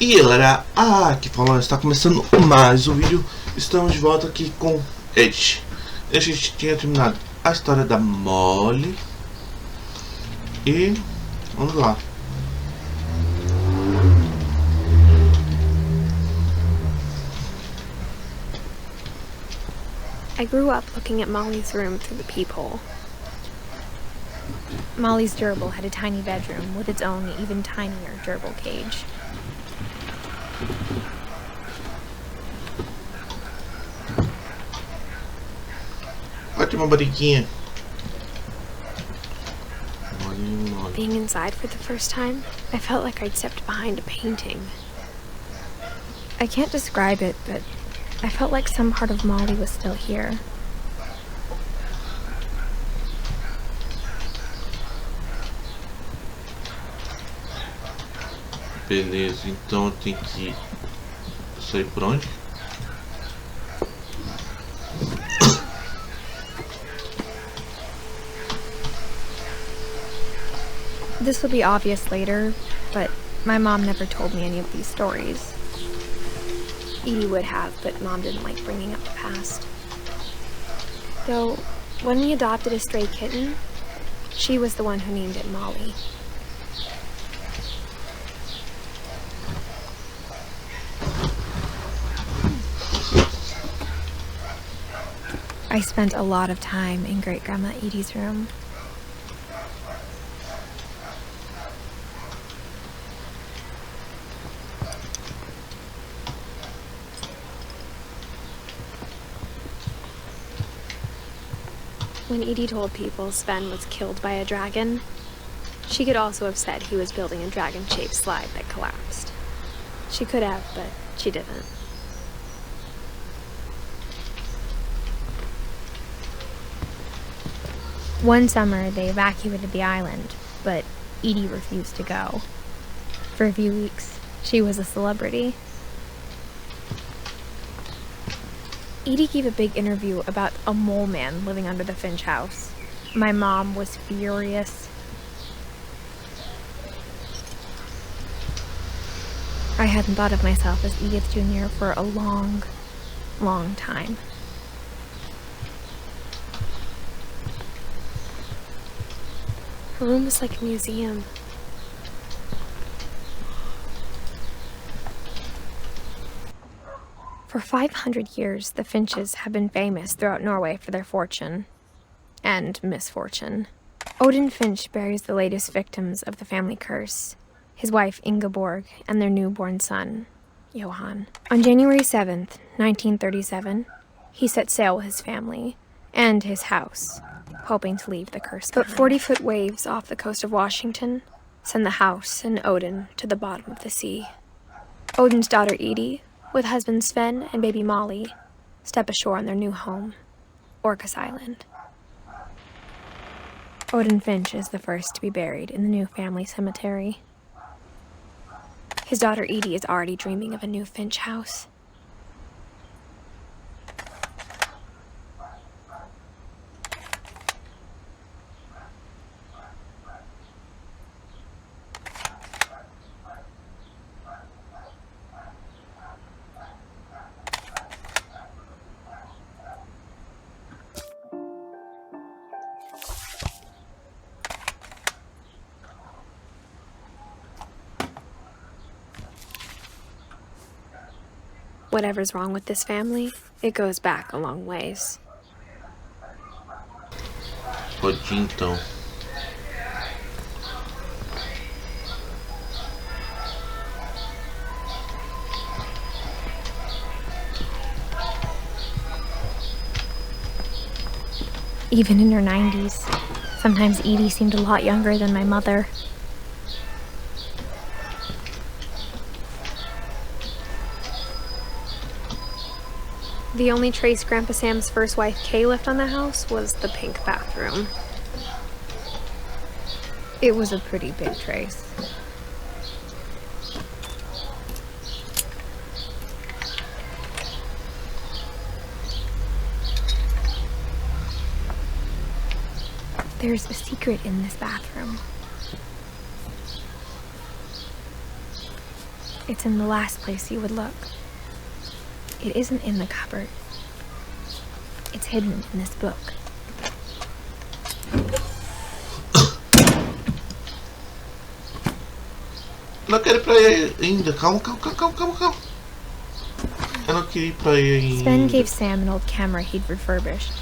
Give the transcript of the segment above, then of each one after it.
E galera, aqui falando, está começando mais um vídeo. Estamos de volta aqui com Edith. A gente tinha terminado a história da Molly. E vamos lá. I grew up looking at Molly's room through the peephole. Molly's gerbil had a tiny bedroom with its own even tinier gerbil cage. Ótima barriguinha. Being inside for the first time, I felt like I'd stepped behind a painting. I can't describe it, but I felt like some part of Molly was still here. Beleza, então eu tenho que sair por onde? This will be obvious later, but my mom never told me any of these stories. Edie would have, but Mom didn't like bringing up the past. Though, when we adopted a stray kitten, she was the one who named it Molly. I spent a lot of time in Great-Grandma Edie's room. When Edie told people Sven was killed by a dragon, she could also have said he was building a dragon-shaped slide that collapsed. She could have, but she didn't. One summer, they evacuated the island, but Edie refused to go. For a few weeks, she was a celebrity. Edie gave a big interview about a mole man living under the Finch house. My mom was furious. I hadn't thought of myself as Edith Jr. for a long, long time. Her room was like a museum. For 500 years, the Finches have been famous throughout Norway for their fortune and misfortune. Odin Finch buries the latest victims of the family curse, his wife Ingeborg and their newborn son, Johan. On January 7th, 1937, he set sail with his family and his house, hoping to leave the curse behind. But 40-foot waves off the coast of Washington send the house and Odin to the bottom of the sea. Odin's daughter Edie, with husband Sven and baby Molly, step ashore on their new home, Orcas Island. Odin Finch is the first to be buried in the new family cemetery. His daughter Edie is already dreaming of a new Finch house. Whatever's wrong with this family, it goes back a long ways. Odin, então. Even in her 90s, sometimes Edie seemed a lot younger than my mother. The only trace Grandpa Sam's first wife Kay left on the house was the pink bathroom. It was a pretty big trace. There's a secret in this bathroom. It's in the last place you would look. It isn't in the cupboard. It's hidden in this book. Não quero ir pra aí ainda. Calma. Eu não queria ir pra aí ainda. Sven gave Sam an old camera he'd refurbished.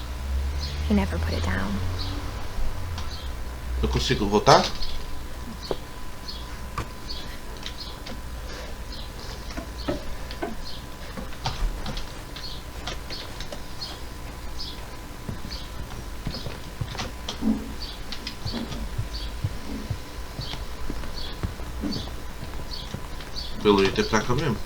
He never put it down. Eu consigo voltar? Pelo jeito é pra cá mesmo.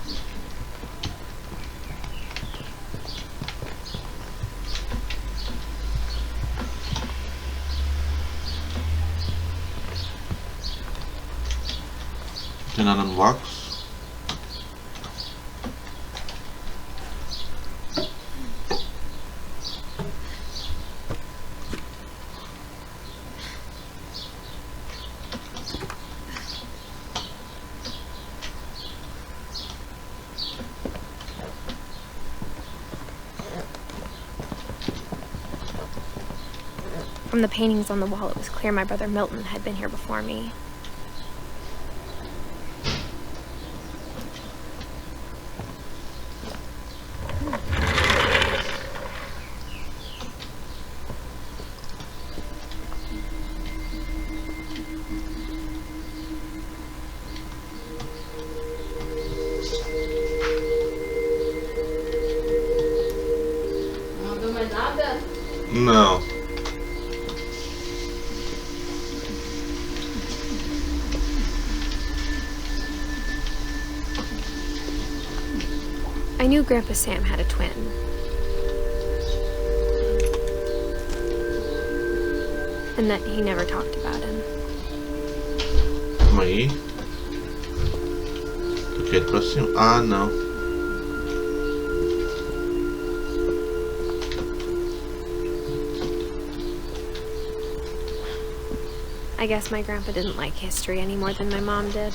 Não tem nada no box. From the paintings on the wall, it was clear my brother Milton had been here before me. Não viu mais nada? Não. I knew Grandpa Sam had a twin. And that he never talked about him. Calma aí. Tô quieto pra cima. Ah, não. I guess my grandpa didn't like history any more than my mom did.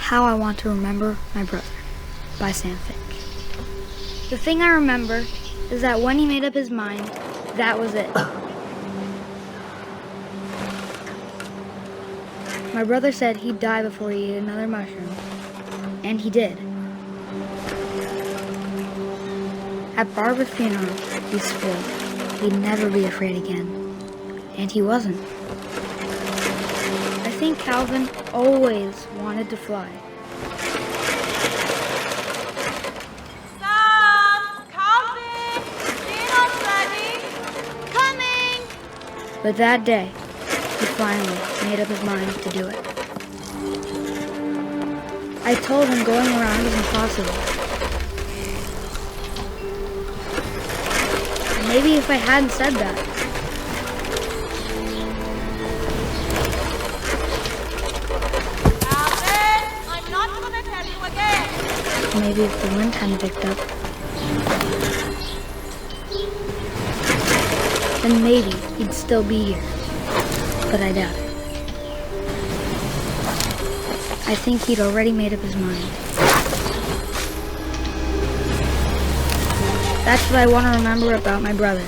How I Want to Remember My Brother by Sam Finch. The thing I remember is that when he made up his mind, that was it. My brother said he'd die before he ate another mushroom, and he did. At Barbara's funeral, he swore he'd never be afraid again, and he wasn't. I think Calvin always wanted to fly. Sam! Calvin! Dinner's ready! Coming! But that day, he finally made up his mind to do it. I told him going around was impossible. Maybe if I hadn't said that, I'm not gonna tell you again! maybe if the wind hadn't picked up, then maybe he'd still be here. But I doubt it. I think he'd already made up his mind. That's what I want to remember about my brother.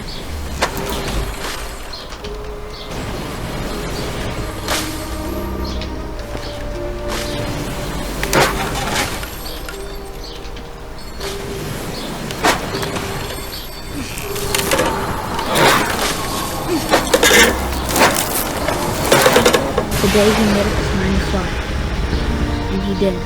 The day he made up his mind to fly. And he did.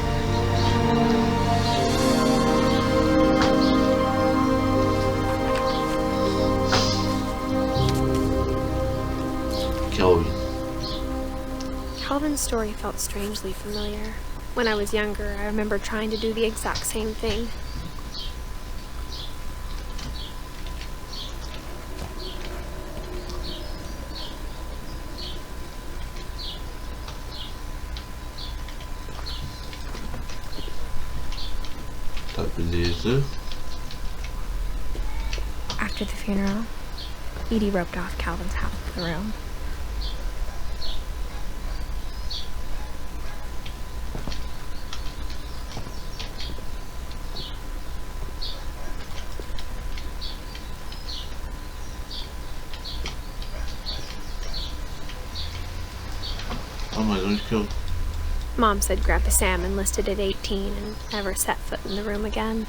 Calvin's story felt strangely familiar. When I was younger, I remember trying to do the exact same thing. Tá, beleza. After the funeral, Edie roped off Calvin's half of the room. Oh my God, he's killed. Mom said Grandpa Sam enlisted at 18 and never set foot in the room again.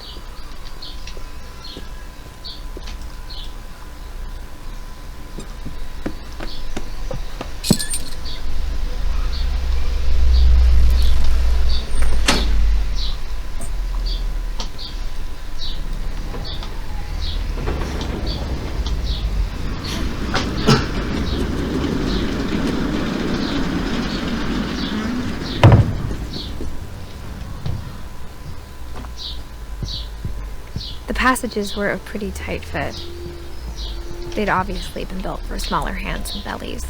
The passages were a pretty tight fit. They'd obviously been built for smaller hands and bellies.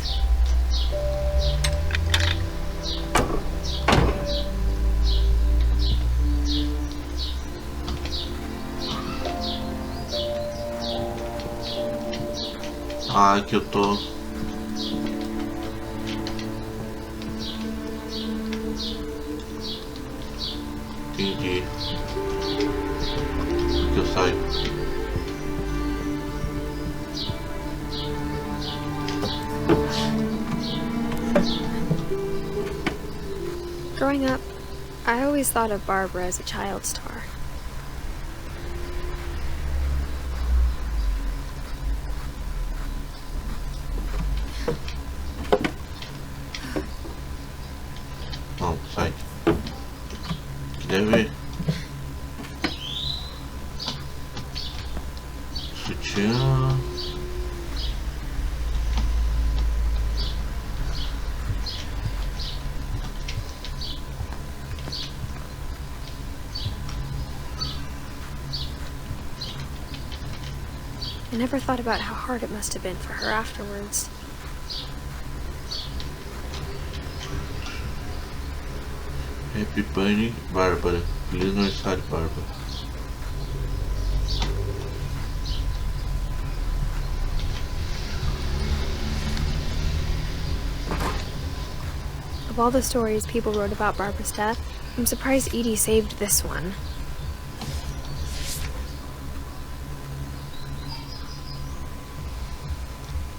Ai, que eu tô. Entendi. Que eu saio. Growing up, I always thought of Barbara as a child star. Não, sai. Que deve. Sutiã. I never thought about how hard it must have been for her afterwards. Happy Bunny, Bárbara. Feliz aniversário, Bárbara. Of all the stories people wrote about Barbara's death, I'm surprised Edie saved this one.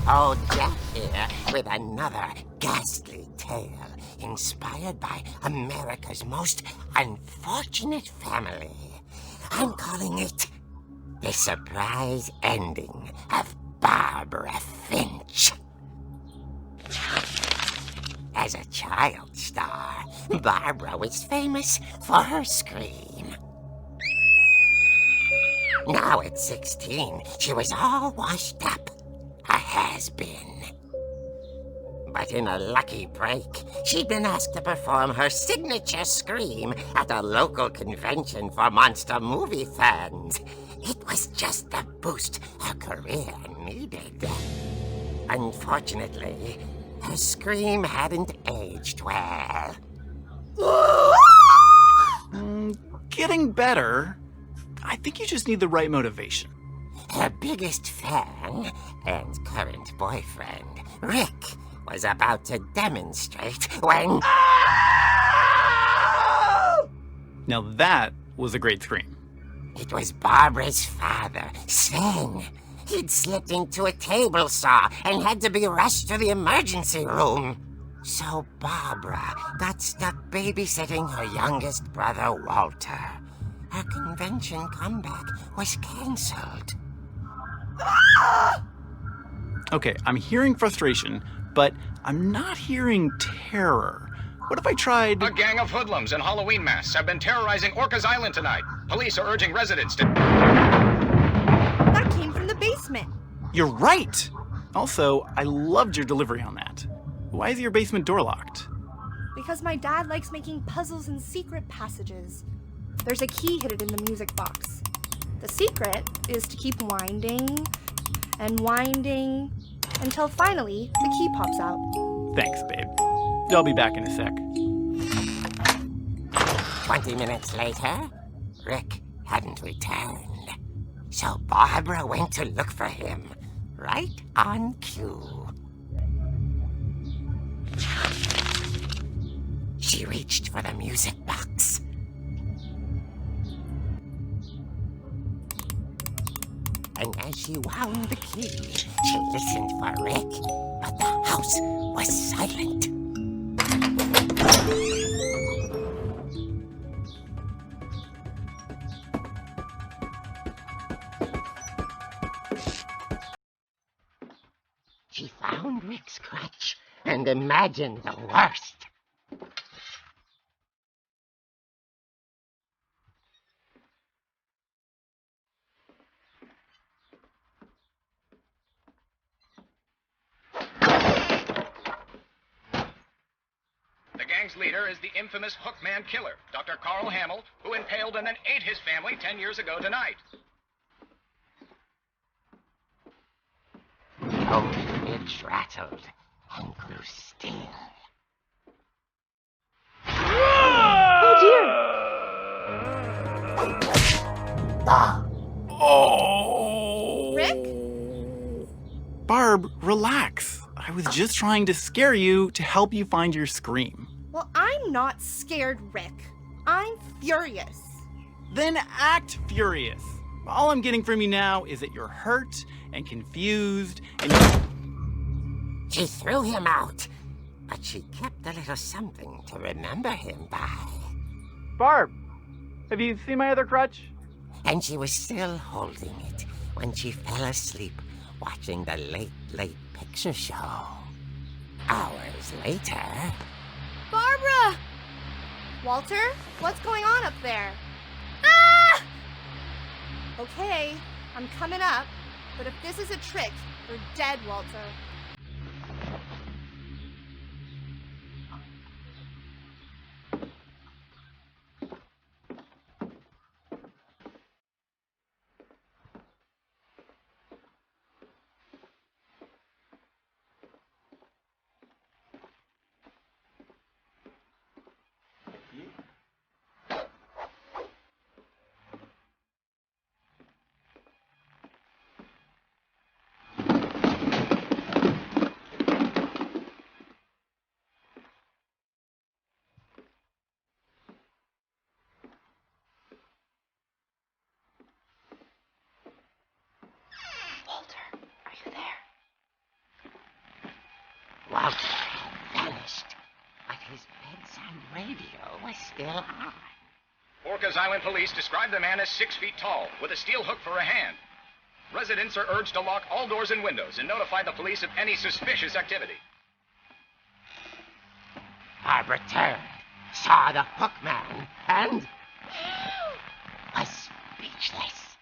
Old Jack here with another ghastly tale inspired by America's most unfortunate family. I'm calling it The Surprise Ending of Barbara Finch. As a child star, Barbara was famous for her scream. Now at 16, she was all washed up. A has-been. But in a lucky break, she'd been asked to perform her signature scream at a local convention for monster movie fans. It was just the boost her career needed. Unfortunately, her scream hadn't aged well. Getting better. I think you just need the right motivation. Her biggest fan and current boyfriend, Rick, was about to demonstrate when... Now that was a great scream. It was Barbara's father, Sven. He'd slipped into a table saw and had to be rushed to the emergency room. So Barbara got stuck babysitting her youngest brother, Walter. Her convention comeback was cancelled. Okay, I'm hearing frustration, but I'm not hearing terror. What if I tried... A gang of hoodlums in Halloween masks have been terrorizing Orcas Island tonight. Police are urging residents to... That came from the basement. You're right! Also, I loved your delivery on that. Why is your basement door locked? Because my dad likes making puzzles and secret passages. There's a key hidden in the music box. The secret is to keep winding and winding until finally the key pops out. Thanks, babe. I'll be back in a sec. 20 minutes later, Rick hadn't returned. so Barbara went to look for him, right on cue. She reached for the music box. And as she wound the key, she listened for Rick, but the house was silent. She found Rick's crutch and imagined the worst. The gang's leader is the infamous Hookman killer, Dr. Carl Hamill, who impaled and then ate his family 10 years ago tonight. The old bitch rattled and grew still. Oh dear! Oh! Rick? Barb, relax. I was just trying to scare you to help you find your scream. Well, I'm not scared, Rick. I'm furious. Then act furious. All I'm getting from you now is that you're hurt and confused and She threw him out, but she kept a little something to remember him by. Barb, have you seen my other crutch? And she was still holding it when she fell asleep watching the Late Late Picture Show. Hours later... Barbara! Walter, what's going on up there? Ah! Okay, I'm coming up, but if this is a trick, you're dead, Walter. Walter had vanished, but his bedside radio was still on. Orcas Island police describe the man as 6 feet tall, with a steel hook for a hand. Residents are urged to lock all doors and windows and notify the police of any suspicious activity. Barbara turned, saw the hook man, and was speechless.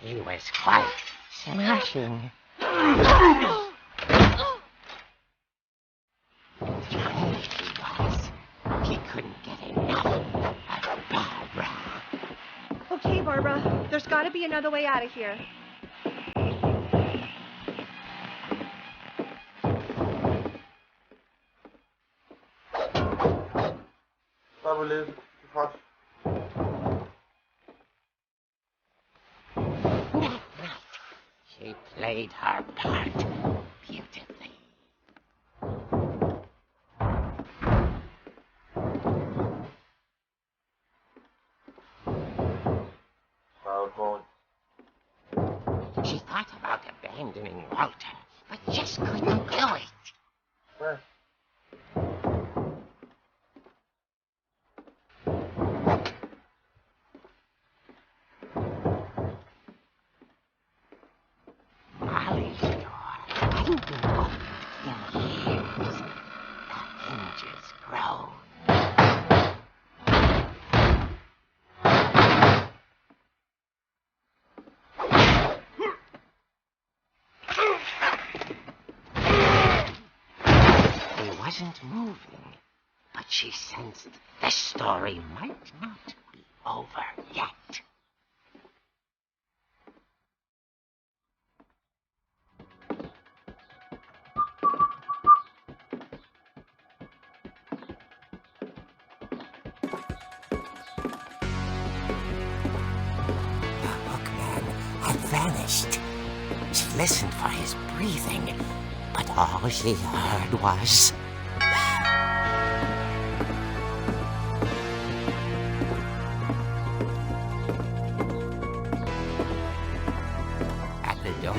He was quite smashing. He couldn't get enough of Barbara. Okay, Barbara, there's gotta be another way out of here. Beleza, fácil. That night, she played her part beautifully. She thought about abandoning Walter, but just couldn't do it. Molly's door hadn't been opened in years. The hinges groaned. He wasn't moving, but she sensed the story might not be over yet. The hookman vanished. She listened for his breathing, but all she heard was... At the door,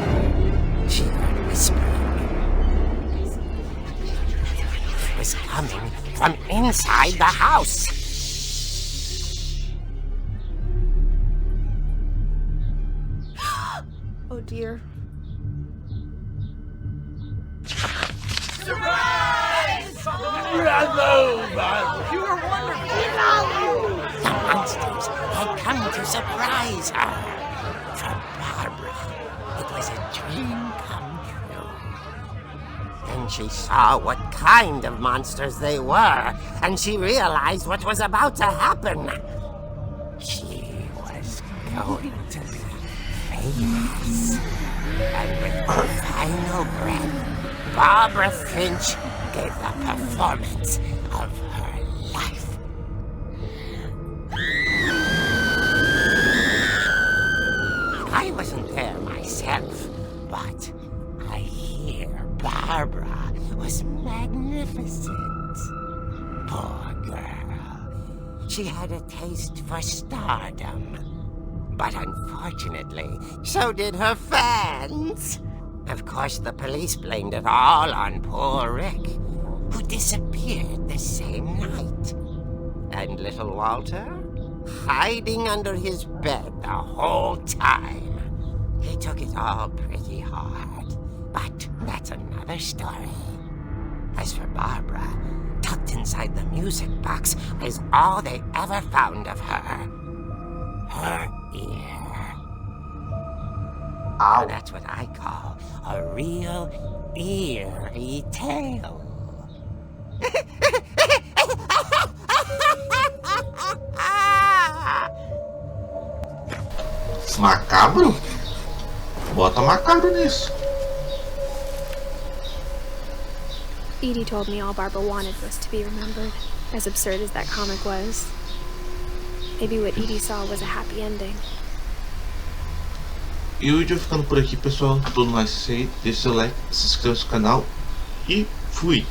she heard whispering. It was coming from inside the house. Oh dear. The monsters had come to surprise her. For Barbara, it was a dream come true. Then she saw what kind of monsters they were, and she realized what was about to happen. She was going to be famous. And with her final breath, Barbara Finch gave the performance of her life. I wasn't there myself, but I hear Barbara was magnificent. Poor girl. She had a taste for stardom. But unfortunately, so did her fans. Of course, the police blamed it all on poor Rick, who disappeared the same night. And little Walter, hiding under his bed the whole time. He took it all pretty hard, but that's another story. As for Barbara, tucked inside the music box is all they ever found of her. Her ear. Now that's what I call a real eerie tale. Macabro? Bota macabro nisso. Edie told me all Barbara wanted was to be remembered, as absurd as that comic was. Maybe what Edie saw was a happy ending. E o vídeo vai ficando por aqui, pessoal. Tudo mais aí, deixa seu like, se inscreva no canal e fui!